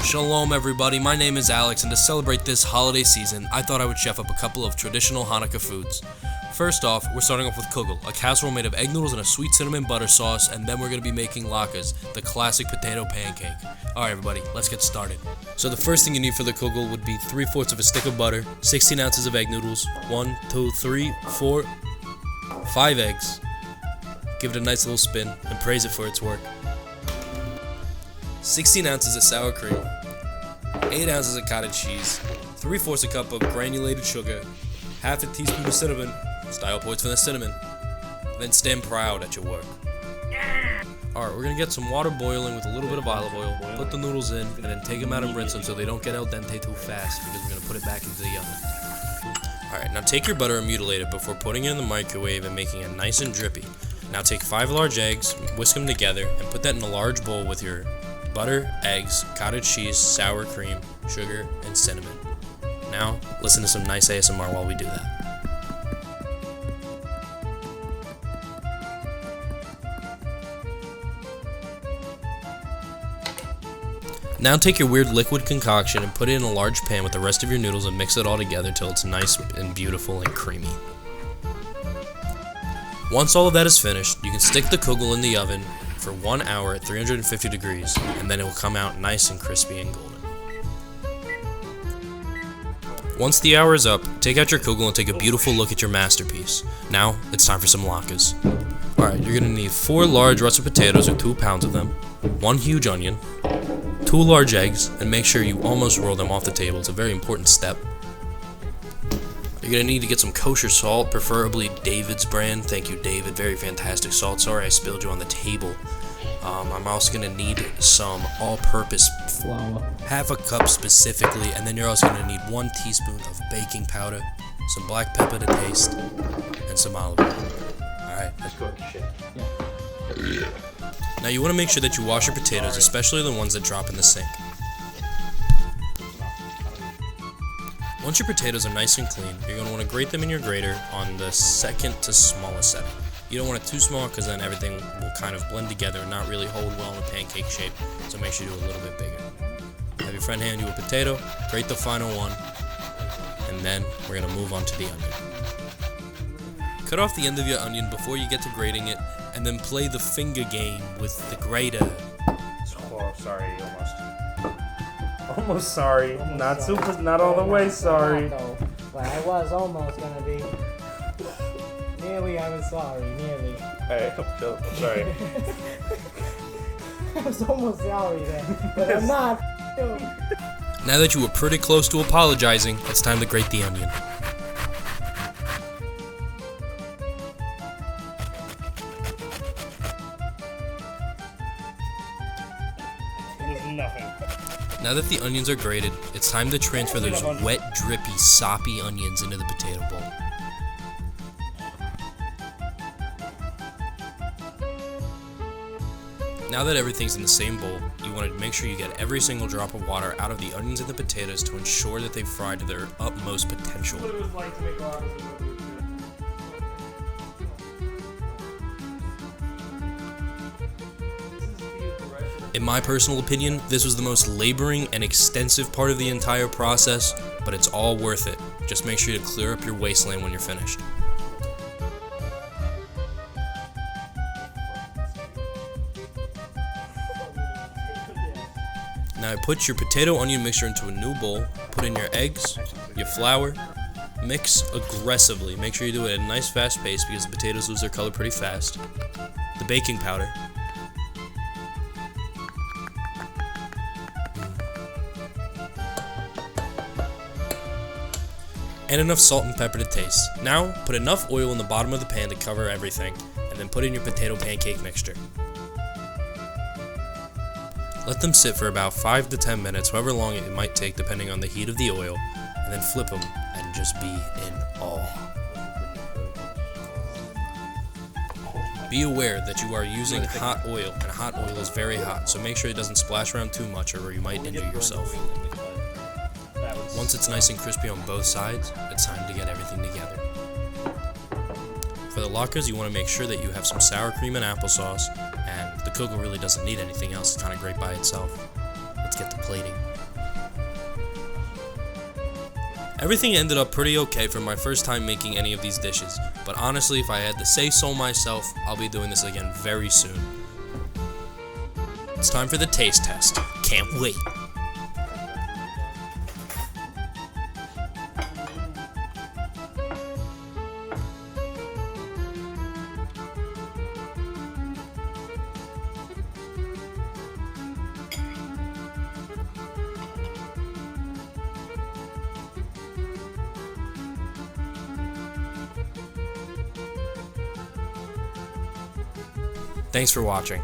Shalom everybody, my name is Alex, and to celebrate this holiday season, I thought I would chef up a couple of traditional Hanukkah foods. First off, we're starting off with Kugel, a casserole made of egg noodles and a sweet cinnamon butter sauce, and then we're going to be making Latkes, the classic potato pancake. Alright everybody, let's get started. So the first thing you need for the Kugel would be 3/4 of a stick of butter, 16 ounces of egg noodles, 1, 2, 3, 4, 5 eggs. Give it a nice little spin, and praise it for its work. 16 ounces of sour cream, 8 ounces of cottage cheese, 3/4 a cup of granulated sugar, half a teaspoon of cinnamon, style points for the cinnamon, then stand proud at your work. Alright, we're going to get some water boiling with a little bit of olive oil, put the noodles in, and then take them out and rinse them so they don't get al dente too fast because we're going to put it back into the oven. Alright, now take your butter and mutilate it before putting it in the microwave and making it nice and drippy. Now take 5 large eggs, whisk them together, and put that in a large bowl with your butter, eggs, cottage cheese, sour cream, sugar, and cinnamon. Now, listen to some nice ASMR while we do that. Now take your weird liquid concoction and put it in a large pan with the rest of your noodles and mix it all together till it's nice and beautiful and creamy. Once all of that is finished, you can stick the Kugel in the oven for 1 hour at 350 degrees, and then it will come out nice and crispy and golden. Once the hour is up, take out your Kugel and take a beautiful look at your masterpiece. Now, it's time for some latkes. Alright, you're going to need 4 large russet potatoes or 2 pounds of them, 1 huge onion, 2 large eggs, and make sure you almost roll them off the table. It's a very important step. You're going to need to get some kosher salt, preferably David's brand. Thank you, David. Very fantastic salt. Sorry I spilled you on the table. I'm also going to need some all-purpose flour. Half a cup specifically, and then you're also going to need 1 teaspoon of baking powder, some black pepper to taste, and some olive oil. Alright. Let's cook shit. Yeah. Now you want to make sure that you wash your potatoes, especially the ones that drop in the sink. Once your potatoes are nice and clean, you're going to want to grate them in your grater on the second to smallest setting. You don't want it too small because then everything will kind of blend together and not really hold well in a pancake shape, so make sure you do a little bit bigger. Have your friend hand you a potato, grate the final one, and then we're going to move on to the onion. Cut off the end of your onion before you get to grating it, and then play the finger game with the grater. Oh, sorry, almost sorry. Not super, not all the way sorry. But I was almost gonna be. Nearly, I was sorry. Nearly. Hey, sorry. I was almost sorry then, but I'm not. Now that you were pretty close to apologizing, it's time to grate the onion. Nothing. Now that the onions are grated, it's time to transfer those wet, drippy, soppy onions into the potato bowl. Now that everything's in the same bowl, you want to make sure you get every single drop of water out of the onions and the potatoes to ensure that they've fried to their utmost potential. In my personal opinion, this was the most laboring and extensive part of the entire process, but it's all worth it. Just make sure to clear up your wasteland when you're finished. Now put your potato onion mixture into a new bowl, put in your eggs, your flour, mix aggressively. Make sure you do it at a nice fast pace because the potatoes lose their color pretty fast. The baking powder. And enough salt and pepper to taste. Now, put enough oil in the bottom of the pan to cover everything, and then put in your potato pancake mixture. Let them sit for about 5 to 10 minutes, however long it might take depending on the heat of the oil, and then flip them and just be in awe. Be aware that you are using hot oil, and hot oil is very hot, so make sure it doesn't splash around too much or you might injure yourself. Once it's nice and crispy on both sides, it's time to get everything together. For the latkes, you want to make sure that you have some sour cream and applesauce, and the Kugel really doesn't need anything else. It's kind of great by itself. Let's get to plating. Everything ended up pretty okay for my first time making any of these dishes, but honestly, if I had to say so myself, I'll be doing this again very soon. It's time for the taste test. Can't wait. Thanks for watching.